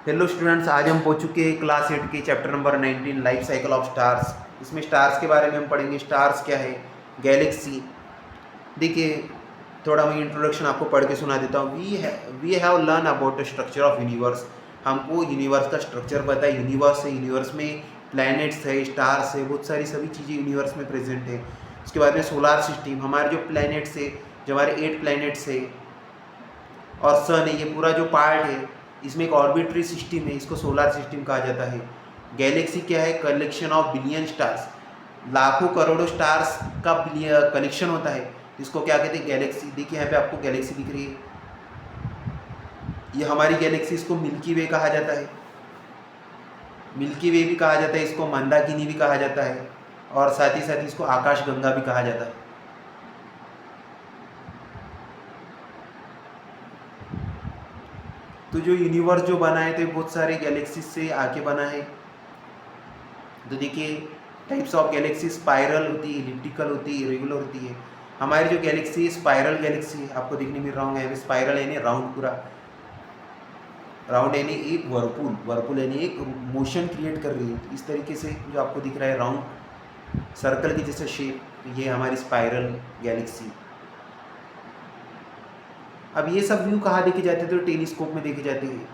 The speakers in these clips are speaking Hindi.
हेलो स्टूडेंट्स, आज हम पहुंच चुके हैं क्लास 8 के chapter number 19 life cycle of stars. इसमें स्टार्स के बारे में हम पढ़ेंगे। स्टार्स क्या है, गैलेक्सी। देखिए, थोड़ा मैं इंट्रोडक्शन आपको पढ़ के सुना देता हूँ। We have learn about the structure of universe. हमको यूनिवर्स का स्ट्रक्चर पता है। यूनिवर्स है, यूनिवर्स में प्लैनेट्स है, स्टार्स है, बहुत सारी सभी चीज़ें यूनिवर्स में प्रेजेंट है। उसके बाद में सोलार सिस्टम, हमारे जो प्लैनेट्स है, जो हमारे 8 प्लैनेट्स है और सन है, ये पूरा जो पार्ट है, इसमें एक ऑर्बिटरी सिस्टम है, इसको सोलार सिस्टम कहा जाता है। गैलेक्सी क्या है, कलेक्शन ऑफ बिलियन स्टार्स, लाखों करोड़ों स्टार्स का कलेक्शन होता है, इसको क्या कहते हैं, गैलेक्सी। देखिए यहाँ पे आपको गैलेक्सी दिख रही है, ये हमारी गैलेक्सी, इसको मिल्की वे कहा जाता है। मिल्की वे भी कहा जाता है, इसको मंदाकिनी भी कहा जाता है, और साथ ही साथ इसको आकाश गंगा भी कहा जाता है। तो जो यूनिवर्स जो बना है, तो बहुत सारे गैलेक्सीज से आके बना है। तो देखिए, टाइप्स ऑफ गैलेक्सी, स्पाइरल होती है, इलिप्टिकल होती है, इरेगुलर होती है। हमारी जो गैलेक्सी स्पाइरल गैलेक्सी है, आपको देखने मिल रहा होगा, स्पाइरल यानी राउंड, पूरा राउंड यानी एक वर्पूल, वर्पूल यानी एक मोशन क्रिएट कर रही है। इस तरीके से जो आपको दिख रहा है राउंड सर्कल की जैसे शेप, ये हमारी स्पाइरल गैलेक्सी। अब ये सब व्यू कहाँ देखे जाते थे, तो टेलीस्कोप में देखे जाते हैं।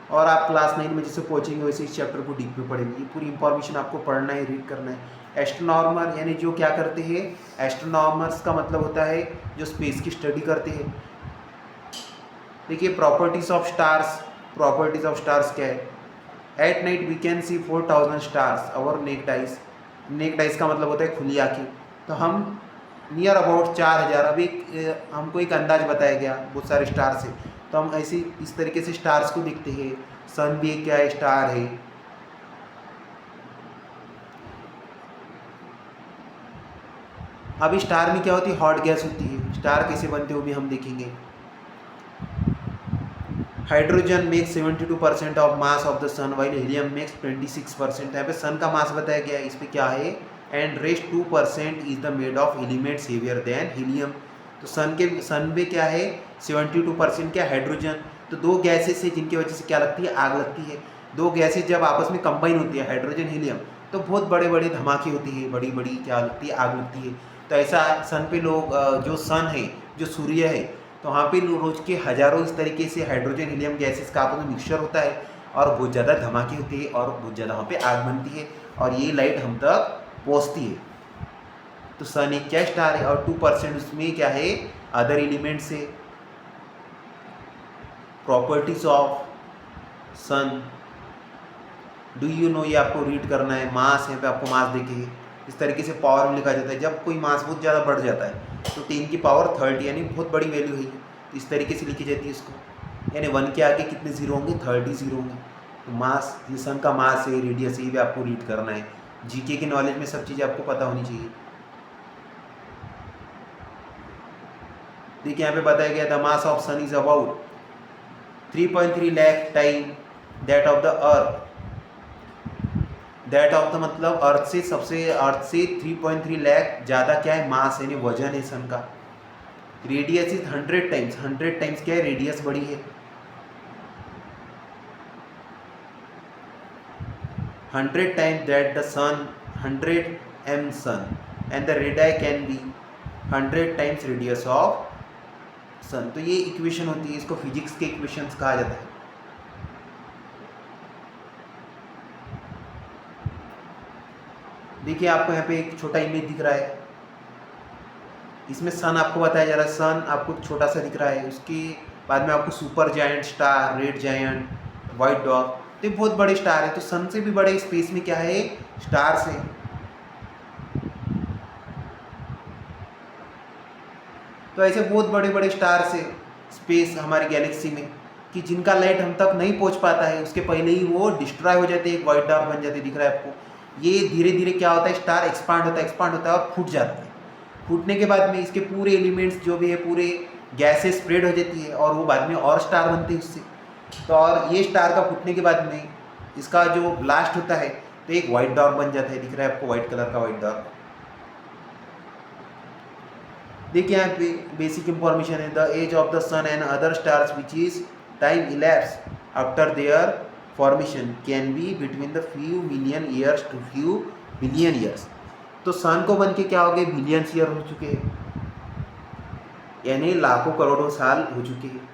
और आप क्लास 9 में जैसे पहुँचेंगे वैसे इस चैप्टर को डीप में पढ़ेंगे। ये पूरी इंफॉर्मेशन आपको पढ़ना है, रीड करना है। एस्ट्रोनॉमर यानी जो क्या करते हैं, एस्ट्रोनॉमर्स का मतलब होता है जो स्पेस की स्टडी करते हैं। देखिए, properties of stars, properties of stars क्या है, at night we can see 4000 stars our naked eyes. Naked eyes का मतलब होता है खुली आँखें। तो हम नियर अबाउट 4000, अभी हमको एक अंदाज बताया गया, बहुत सारे स्टार्स है, तो हम ऐसे इस तरीके से स्टार्स को देखते हैं। सन भी क्या है, स्टार है। अभी स्टार में क्या होती है, हॉट गैस होती है। स्टार कैसे बनते हो भी हम देखेंगे। Hydrogen makes 72% of mass of the sun, while helium makes 26%। यहाँ पे सन का मास बताया गया है, इस पर क्या है, and rest 2% is the made of elements heavier than helium. तो सन में क्या है, 72% क्या, हाइड्रोजन। तो दो गैसेस है जिनकी वजह से क्या लगती है, आग लगती है। दो गैसेस जब आपस में कंबाइन होती है, हाइड्रोजन हीलियम, तो बहुत बड़े बड़े धमाके होती है, बड़ी बड़ी क्या लगती है, आग लगती है। तो ऐसा सन पे लोग, जो सन है, जो सूर्य है, तो वहाँ पे रोज के हजारों इस तरीके से हाइड्रोजन हीलियम गैसेस का आपस में मिक्सचर होता है, और बहुत ज़्यादा धमाके होते हैं, और बहुत ज़्यादा वहाँ पे आग बनती है, और ये लाइट हम तक पहुँचती है। तो सन एक क्या, स्टार है, और 2% उसमें क्या है, अदर एलिमेंट्स है। Properties of sun, do you know, ये आपको रीड करना है। मास, यहाँ पे आपको मास देखे, इस तरीके से पावर में लिखा जाता है। जब कोई मास बहुत ज़्यादा बढ़ जाता है तो 10 की पावर 30 यानी बहुत बड़ी वैल्यू है, तो इस तरीके से लिखी जाती है इसको। यानी 1 के आगे कितने जीरो होंगे, 30 जीरो होंगे। तो मास, ये सन का मास है, रेडियस है, ये भी आपको रीड करना है। जीके की नॉलेज में सब चीज़ें आपको पता होनी चाहिए। देखिए, यहाँ पे बताया गया, the mass of sun is about 3.3 lakh time that of the earth. That of the मतलब अर्थ से 3.3 लाख ज़्यादा क्या है, मास यानी वजन है सन का। रेडियस इज 100 टाइम्स, 100 टाइम्स क्या है, रेडियस बड़ी है। 100 times that the sun, 100 m sun, and the radii can be 100 times radius of sun. तो ये इक्वेशन होती है, इसको फिजिक्स के इक्वेशंस कहा जाता है। देखिए, आपको यहाँ पे एक छोटा इमेज दिख रहा है, इसमें सन आपको बताया जा रहा है। सन आपको छोटा सा दिख रहा है, उसके बाद में आपको super giant star, red giant, white dog, तो ये बहुत बड़े स्टार है। तो सन से भी बड़े स्पेस में क्या है, स्टार्स है। तो ऐसे बहुत बड़े बड़े स्टार्स है स्पेस हमारी गैलेक्सी में, कि जिनका लाइट हम तक नहीं पहुंच पाता है, उसके पहले ही वो डिस्ट्रॉय हो जाते हैं, एक वाइट डॉग बन जाते, दिख रहा है आपको। ये धीरे धीरे क्या होता है, स्टार एक्सपांड होता है और फूट जाता है। फूटने के बाद में इसके पूरे एलिमेंट्स जो भी है, पूरे गैसेस स्प्रेड हो जाती है, और वो बाद में और स्टार बनते हैं उससे। तो और ये स्टार का फूटने के बाद में इसका जो ब्लास्ट होता है, तो एक वाइट डॉग बन जाता है, दिख रहा है आपको, वाइट कलर का वाइट डॉग। देखिए, यहाँ पे बेसिक इंफॉर्मेशन है, the age of the sun and other stars which is time elapse after their formation can be between the few million years to few billion years. तो सन को बन के क्या हो गए, बिलियंस ईयर हो चुके हैं, यानी लाखों करोड़ों साल हो चुके हैं।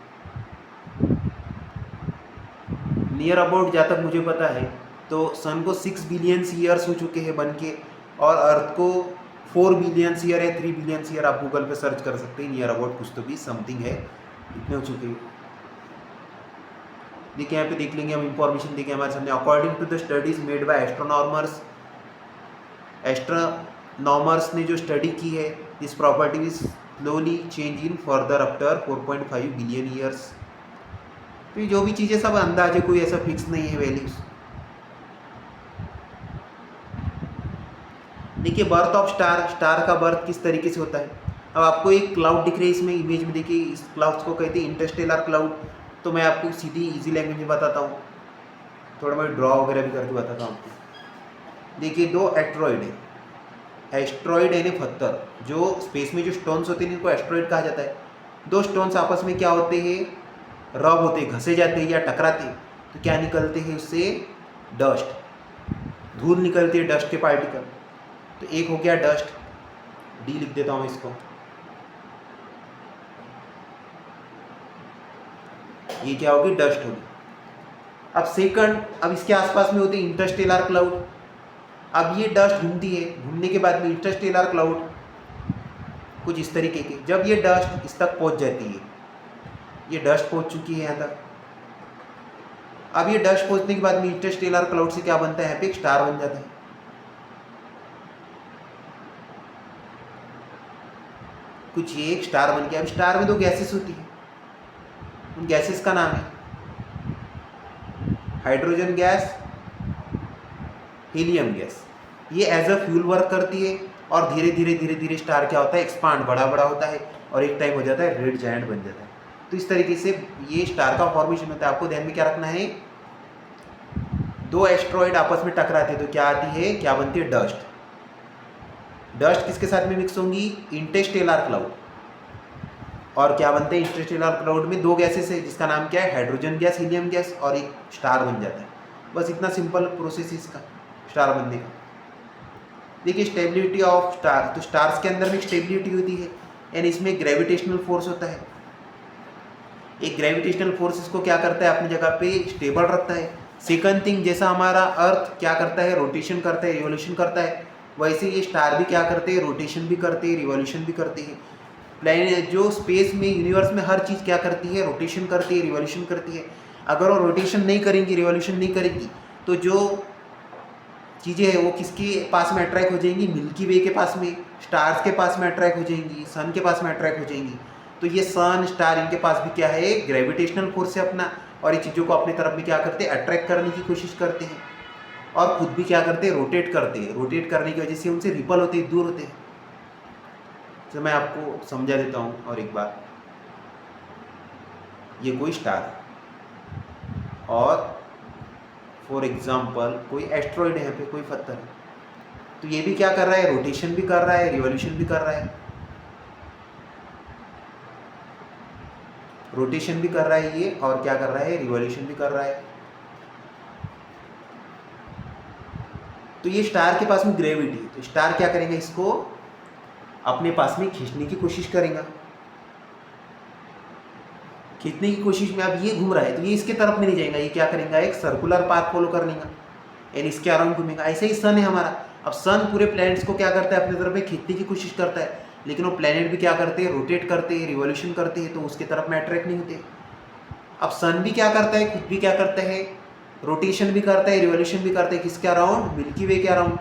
नियर अबाउट जहाँ तक मुझे पता है तो सन को 6 बिलियंस ईयर्स हो चुके हैं बन के, और अर्थ को 4 बिलियंस ईयर या 3 बिलियंस ईयर, आप गूगल पे सर्च कर सकते हैं, नियर अबाउट कुछ तो भी समथिंग है, इतने हो चुके हैं। देखिए यहाँ पे देख लेंगे हम, इंफॉर्मेशन देखिए हमारे सामने, according to the studies made by astronomers ने जो स्टडी की है, this property is slowly change in further after 4.5 billion years. तो ये जो भी चीज़ें सब अंदाजे, कोई ऐसा फिक्स नहीं है वैल्यूज। देखिए बर्थ ऑफ स्टार, स्टार का बर्थ किस तरीके से होता है। अब आपको एक क्लाउड दिख रही है इसमें इमेज में, देखिए इस क्लाउड्स को कहते हैं इंटरस्टेलर क्लाउड। तो मैं आपको सीधी इजी लैंग्वेज में बताता हूँ, थोड़ा मैं ड्रॉ वगैरह भी करके बताता हूँ आपको। देखिए दो एस्ट्रॉइड है, एस्ट्रॉइड यानी पत्थर, जो स्पेस में जो स्टोन्स होते हैं इनको एस्ट्रॉइड कहा जाता है। दो स्टोन्स आपस में क्या होते हैं, रब होते हैं, घसे जाते हैं या टकराते हैं, तो क्या निकलते हैं उससे, डस्ट, धूल निकलती है, डस्ट के पार्टिकल। तो एक हो गया डस्ट, डी लिख देता हूँ इसको, ये क्या होगी, डस्ट होगी। अब सेकंड, अब इसके आसपास में होते हैं इंटरस्टेलर क्लाउड। अब ये डस्ट घूमती है, घूमने के बाद में इंटरस्टेलर क्लाउड कुछ इस तरीके के, जब ये डस्ट इस तक पहुंच जाती है, ये डस्ट पहुंच चुकी है यहाँ तक। अब ये डस्ट पहुंचने के बाद में इंटरस्टेलर क्लाउड से क्या बनता है, यहाँ पे एक स्टार बन जाता है। कुछ ये एक स्टार बन गया। अब स्टार में दो गैसेस होती है, उन गैसेस का नाम है हाइड्रोजन गैस, हीलियम गैस। ये एज अ फ्यूल वर्क करती है, और धीरे धीरे धीरे धीरे स्टार क्या होता है, एक्सपांड, बड़ा बड़ा होता है, और एक टाइम हो जाता है रेड जायंट बन जाता है। तो इस तरीके से ये स्टार का फॉर्मेशन होता है। आपको ध्यान में क्या रखना है, दो एस्ट्रॉइड आपस में टकराते हैं तो क्या आती है, क्या बनती है, डस्ट। डस्ट किसके साथ में मिक्स होंगी, इंटरस्टेलर क्लाउड, और क्या बनते हैं, इंटरस्टेलर क्लाउड में दो गैसेस है जिसका नाम क्या है, हाइड्रोजन गैस, हीलियम गैस, और एक स्टार बन जाता है। बस इतना सिंपल प्रोसेस है इसका स्टार बनने का। देखिए स्टेबिलिटी ऑफ स्टार, तो स्टार्स के अंदर में स्टेबिलिटी होती है, यानी इसमें ग्रेविटेशनल फोर्स होता है। एक ग्रेविटेशनल फोर्स इसको क्या करता है, अपनी जगह पे स्टेबल रखता है। सेकंड थिंग, जैसा हमारा अर्थ क्या करता है, रोटेशन करता है, रिवॉल्यूशन करता है, वैसे ये स्टार भी क्या करते हैं, रोटेशन भी करते हैं, रिवॉल्यूशन भी करते हैं। प्लैनेट जो स्पेस में, यूनिवर्स में हर चीज़ क्या करती है, रोटेशन करती है, रिवॉल्यूशन करती है। अगर वो रोटेशन नहीं करेंगी, रिवॉल्यूशन नहीं करेगी, तो जो चीज़ें हैं वो किसके पास में अट्रैक्ट हो जाएंगी, मिल्की वे के पास में, स्टार्स के पास में अट्रैक्ट हो जाएंगी, सन के पास में अट्रैक्ट हो जाएंगी। तो ये सन, स्टार, इनके पास भी क्या है, ग्रेविटेशनल फोर्स है अपना, और ये चीज़ों को अपनी तरफ में क्या करते हैं, अट्रैक्ट करने की कोशिश करते हैं, और खुद भी क्या करते हैं, रोटेट करते हैं। रोटेट करने की वजह से उनसे रिपल होते हैं, दूर होते हैं। तो मैं आपको समझा देता हूँ और एक बार, ये कोई स्टार है, और फॉर एग्जाम्पल कोई एस्ट्रॉइड है, यहाँ पे कोई पत्थर है, तो ये भी क्या कर रहा है, रोटेशन भी कर रहा है, रिवॉल्यूशन भी कर रहा है, रोटेशन भी कर रहा है ये, और क्या कर रहा है, रिवॉल्यूशन भी कर रहा है। तो ये स्टार के पास में ग्रेविटी, तो स्टार क्या करेंगे, इसको अपने पास में खींचने की कोशिश करेगा। खींचने की कोशिश में अब ये घूम रहा है, तो ये इसके तरफ में नहीं जाएगा, ये क्या करेगा, एक सर्कुलर पाथ फॉलो कर लेगा, यानी इसके अराउंड घूमेगा। ऐसे ही सन है हमारा। अब सन पूरे प्लैनेट्स को क्या करता है, अपनी तरफ में खींचने की कोशिश करता है, लेकिन वो प्लैनेट भी क्या करते हैं, रोटेट करते हैं, रिवॉल्यूशन करते हैं, तो उसके तरफ में अट्रैक्ट नहीं होते। अब सन भी क्या करता है, खुद भी क्या करता है, रोटेशन भी करता है, रिवॉल्यूशन भी करता है, किसके अराउंड, मिल्की वे के अराउंड।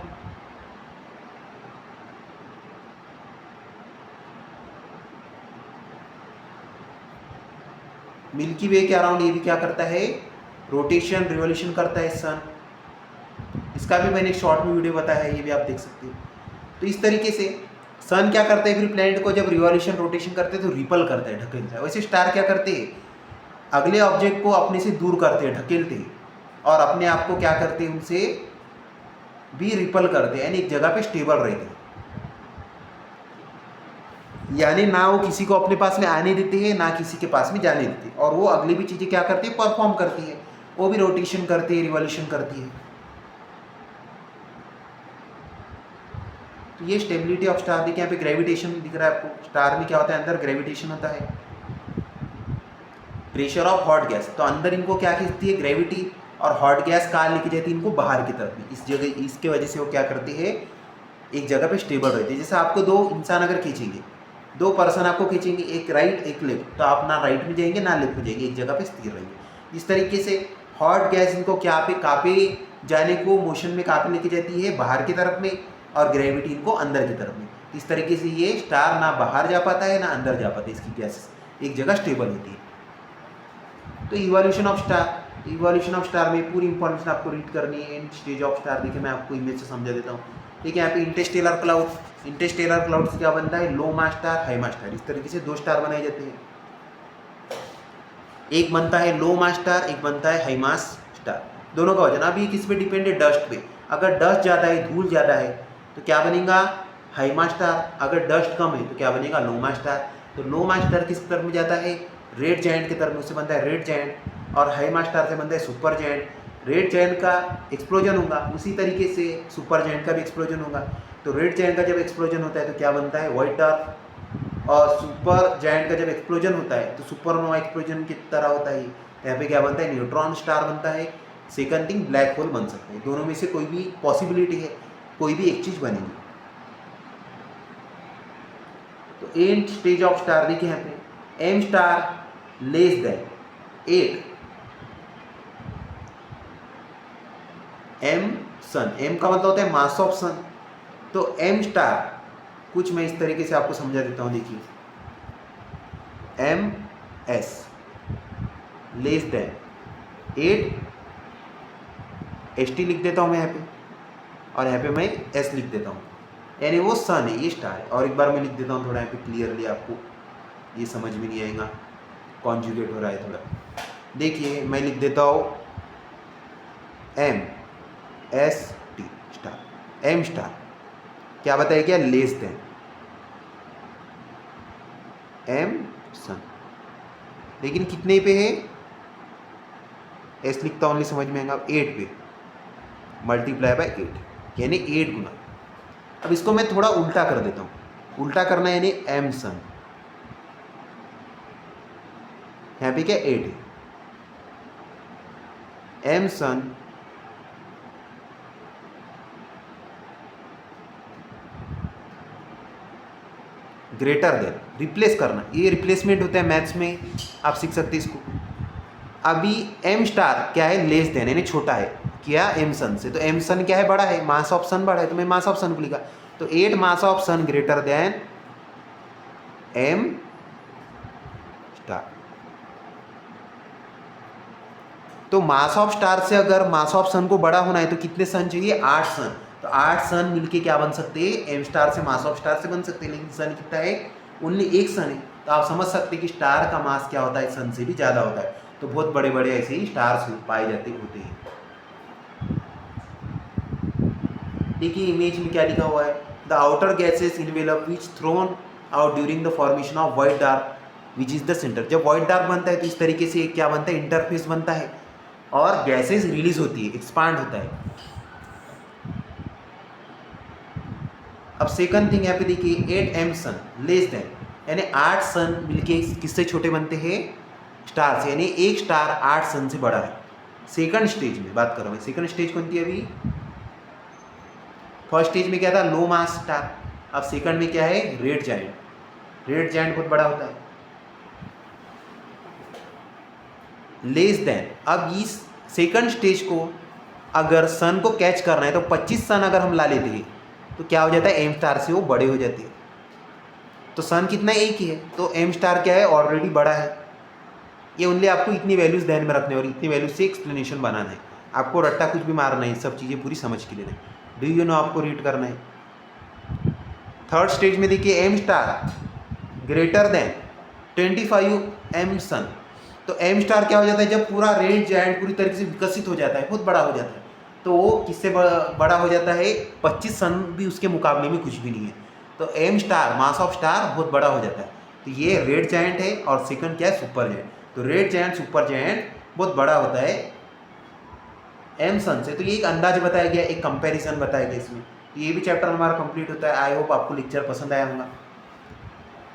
मिल्की वे के अराउंड ये भी क्या करता है, रोटेशन, रिवॉल्यूशन करता है सन। इसका भी मैंने एक शॉर्ट में वीडियो बताया है, ये भी आप देख सकते हो। तो इस तरीके से सन क्या करता है, फिर प्लैनेट को जब रिवॉल्यूशन, रोटेशन करते हैं तो रिपल करता है, ढकेलता है। वैसे स्टार क्या करते हैं, अगले ऑब्जेक्ट को अपने से दूर करते हैं, ढकेलते हैं, और अपने आप को क्या करते हैं, उनसे भी रिपल करते हैं, यानी एक जगह पे स्टेबल रहते हैं। यानी ना वो किसी को अपने पास में आने देते हैं ना किसी के पास में जाने देते हैं, और वो अगली भी चीज़ें क्या करती है, परफॉर्म करती है, वो भी रोटेशन करती है, रिवॉल्यूशन करती है। तो ये स्टेबिलिटी ऑफ स्टार। देखिए यहाँ पे ग्रेविटेशन दिख रहा है आपको, स्टार में क्या होता है, अंदर ग्रेविटेशन होता है। प्रेशर ऑफ हॉट गैस, तो अंदर इनको क्या खींचती है, ग्रेविटी, और हॉट गैस कहाँ लेके जाती है, इनको बाहर की तरफ में। इस जगह, इसके वजह से वो क्या करती है, एक जगह पे स्टेबल रहती है। जैसे आपको दो इंसान अगर खींचेंगे, दो पर्सन आपको खींचेंगे, एक राइट एक लेफ्ट, तो आप ना राइट में जाएंगे ना लेफ्ट में जाएंगे, एक जगह पे स्थिर रहेंगे। इस तरीके से हॉट गैस इनको क्या पे कापे जाने को, मोशन में कापे लेके जाती है बाहर की तरफ में, और ग्रेविटी इनको अंदर की तरफ में। इस तरीके से ये स्टार ना बाहर जा पाता है ना अंदर जा पाता है, इसकी गैसेस एक जगह स्टेबल होती है। तो evolution of star, evolution of star में पूरी इंफॉर्मेशन आपको रीड करनी है। एंड स्टेज ऑफ स्टार देखिए मैं आपको इमेज से समझा देता हूँ। ठीक है, यहाँ पे इंटरस्टेलर क्लाउड, इंटरस्टेलर क्लाउड से क्या बनता है, लो मास स्टार, हाई मास स्टार। इस तरीके से दो स्टार बनाए जाते हैं, एक बनता है लो मास स्टार, एक बनता है हाई मास स्टार। दोनों का वजन अभी किस पे डिपेंड है, डस्ट पे। अगर डस्ट ज़्यादा है, धूल ज़्यादा है, तो क्या बनेगा, हाई मास स्टार। अगर डस्ट कम है तो क्या बनेगा, लो मास स्टार। तो लो मास स्टार किस तरफ में जाता है, रेड जायंट की तरफ में, उससे बनता है रेड जायंट। और हाई मास स्टार से बनता है सुपर जायंट। रेड जायंट का एक्सप्लोजन होगा, उसी तरीके से सुपर जायंट का भी एक्सप्लोजन होगा। तो रेड जायंट का जब एक्सप्लोजन होता है तो क्या बनता है, व्हाइट डॉर्फ। और सुपर जायंट का जब एक्सप्लोजन होता है तो सुपरनोवा एक्सप्लोजन की तरह होता है। यहाँ पे क्या बनता है, न्यूट्रॉन स्टार बनता है। सेकंड थिंग, ब्लैक होल बन सकता है। दोनों में से कोई भी पॉसिबिलिटी है, कोई भी एक चीज बनेगी। तो एंड स्टेज ऑफ स्टार देखिए यहाँ पे, M star less than 8 M sun. एम का मतलब होता है मास ऑफ सन। तो एम स्टार कुछ मैं इस तरीके से आपको समझा देता हूं। देखिए, M S less than 8 S T लिख देता हूं मैं यहाँ पे, और यहाँ पे मैं एस लिख देता हूँ, यानी वो सन है, ये स्टार है। और एक बार मैं लिख देता हूँ थोड़ा यहाँ पे क्लियरली, आपको ये समझ में नहीं आएगा, कॉन्जुगेट हो रहा है थोड़ा। देखिए मैं लिख देता हूँ M S T star. M star क्या बताया, क्या लेस देन एम सन, लेकिन कितने पे है, एस लिखता ओनली, समझ में आएगा, 8 पे मल्टीप्लाई बाय 8, यानी 8 गुना। अब इसको मैं थोड़ा उल्टा कर देता हूँ। उल्टा करना है, यानी एम सन, यहाँ पे क्या 8 है, एम सन ग्रेटर देन, रिप्लेस करना, ये रिप्लेसमेंट होता है मैथ्स में, आप सीख सकते हैं इसको। अभी एम स्टार क्या है, लेस देन, यानी छोटा है क्या, एम सन से। तो एम सन क्या है, बड़ा है, मास ऑफ सन बड़ा है, तो मैं मास ऑफ सन को लिखा। तो 8 mass of sun greater than M star. तो मास ऑफ स्टार से अगर मास ऑफ सन को बड़ा होना है तो कितने सन चाहिए, 8 सन। तो 8 सन मिलके क्या बन सकते हैं, एम स्टार से मास ऑफ स्टार से बन सकते हैं। लेकिन सन कितना है, ओनली एक सन है। तो आप समझ सकते हैं कि स्टार का मास क्या होता है, सन से भी ज़्यादा होता है। तो बहुत बड़े बड़े ऐसे ही स्टार्स पाए जाते होते हैं। देखिए इमेज में क्या लिखा हुआ है, the outer gases envelope which thrown out during the formation of white dark which is the centre. जब व्हाइट डार्क बनता है तो इस तरीके से क्या बनता है, इंटरफेस बनता है, और गैसेस रिलीज होती है, एक्सपांड होता है। अब सेकंड थिंग यहाँ पे देखिए, 8 एम सन लेस देन, यानी 8 सन मिलके किससे छोटे बनते हैं, स्टार से, यानी एक स्टार 8 सन से बड़ा है। सेकंड स्टेज में बात कर रहा हूँ मैं, सेकंड स्टेज कौन थी अभी, फर्स्ट स्टेज में क्या था, लो मास स्टार। अब सेकंड में क्या है, रेड जायंट। रेड जायंट बहुत बड़ा होता है। लेस देन, अब इस सेकंड स्टेज को अगर सन को कैच करना है तो 25 सन अगर हम ला लेते हैं तो क्या हो जाता है, एम स्टार से वो बड़े हो जाते हैं। तो सन कितना, एक ही है, तो एम स्टार क्या है, ऑलरेडी बड़ा है। ये ओनली आपको इतनी वैल्यूज ध्यान में रखने और इतनी वैल्यूज से एक्सप्लेनेशन बनाना है। आपको रट्टा कुछ भी मारना है, सब चीज़ें पूरी समझ के लेना है। डू यू नो आपको रीड करना है। थर्ड स्टेज में देखिए, M star greater than 25 M sun. तो एम स्टार क्या हो जाता है, जब पूरा रेड जायंट पूरी तरीके से विकसित हो जाता है, बहुत बड़ा हो जाता है, तो वो किससे बड़ा हो जाता है, 25 सन भी उसके मुकाबले में कुछ भी नहीं है। तो M star mass of star बहुत बड़ा हो जाता है। तो ये रेड जायंट है और सेकंड क्या है, सुपर जायंट। तो रेड जायंट सुपर जायंट बहुत बड़ा होता है एम सन से। तो ये एक अंदाज बताया गया, एक कंपैरिजन बताया गया इसमें। ये भी चैप्टर हमारा कंप्लीट होता है। आई होप आपको लेक्चर पसंद आया होगा।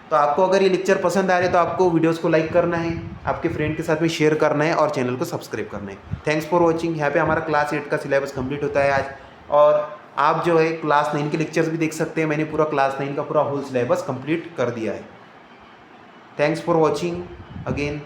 तो आपको अगर ये लेक्चर पसंद आ रहे तो आपको वीडियोस को लाइक करना है, आपके फ्रेंड के साथ भी शेयर करना है और चैनल को सब्सक्राइब करना है। Thanks for watching. यहाँ पे हमारा क्लास 8 का सिलेबस कंप्लीट होता है आज, और आप जो है क्लास 9 के लेक्चर्स भी देख सकते हैं। मैंने पूरा क्लास 9 का पूरा होल सिलेबस कंप्लीट कर दिया है। Thanks for watching again.